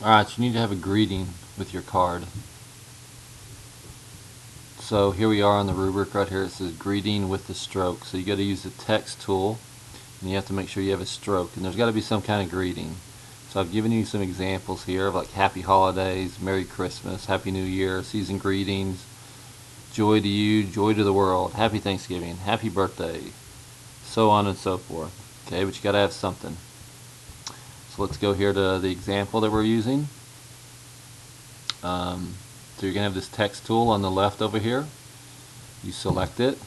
Alright, you need to have a greeting with your card. So here we are on the rubric right here. It says greeting with the stroke. So you got to use the text tool, and you have to make sure you have a stroke, and there's got to be some kind of greeting. So I've given you some examples here of like happy holidays, Merry Christmas, Happy New Year, season greetings, joy to you, joy to the world, happy Thanksgiving, happy birthday, so on and so forth. Okay, but you got to have something. So let's go here to the example that we're using. So you're going to have this text tool on the left over here. You select it,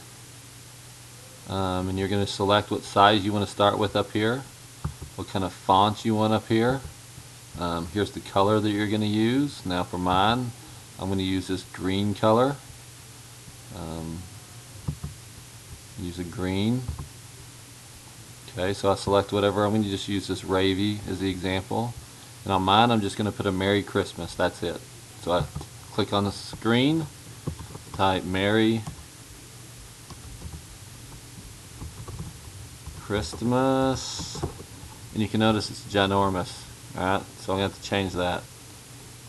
and you're going to select what size you want to start with up here, what kind of font you want up here. Here's the color that you're going to use. Now for mine, I'm going to use this green color. Use a green. Okay, so I select whatever. I'm going to just use this Ravy as the example. And on mine, I'm just going to put a Merry Christmas. That's it. So I click on the screen, type Merry Christmas, and you can notice it's ginormous. Alright, so I'm going to have to change that.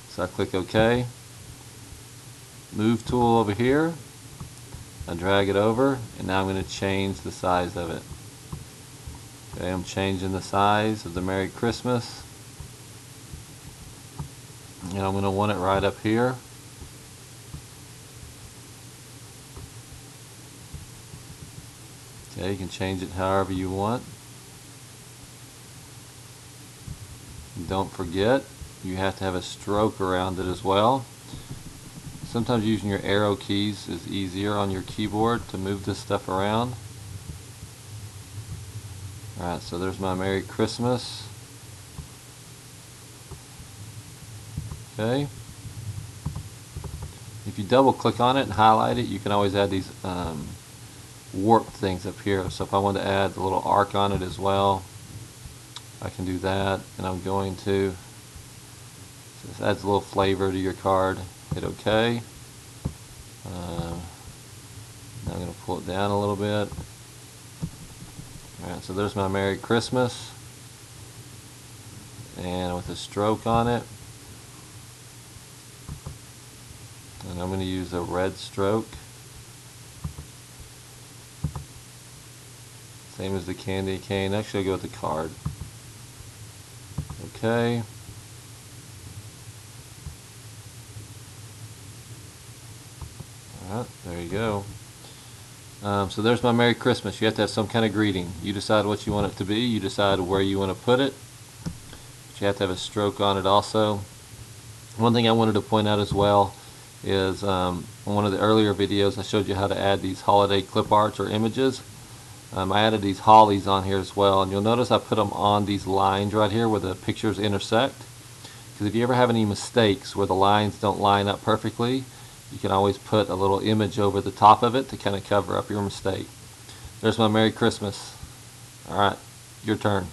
So I click OK. Move tool over here. I drag it over, and now I'm going to change the size of it. Okay, I'm changing the size of the Merry Christmas. And I'm going to want it right up here. Okay, you can change it however you want. And don't forget, you have to have a stroke around it as well. Sometimes using your arrow keys is easier on your keyboard to move this stuff around. Alright, so there's my Merry Christmas. Okay. If you double click on it and highlight it, you can always add these warp things up here. So if I want to add a little arc on it as well, I can do that. And I'm going to, so this adds a little flavor to your card. Hit OK. Now I'm going to pull it down a little bit. Alright, so there's my Merry Christmas, and with a stroke on it. And I'm going to use a red stroke, same as the candy cane. Actually, I'll go with the card. Okay. Alright, there you go. So there's my Merry Christmas. You have to have some kind of greeting. You decide what you want it to be. You decide where you want to put it. But you have to have a stroke on it also. One thing I wanted to point out as well is in one of the earlier videos I showed you how to add these holiday clip arts or images. I added these hollies on here as well, and you'll notice I put them on these lines right here where the pictures intersect. Because if you ever have any mistakes where the lines don't line up perfectly, you can always put a little image over the top of it to kind of cover up your mistake. There's my Merry Christmas. Alright, your turn.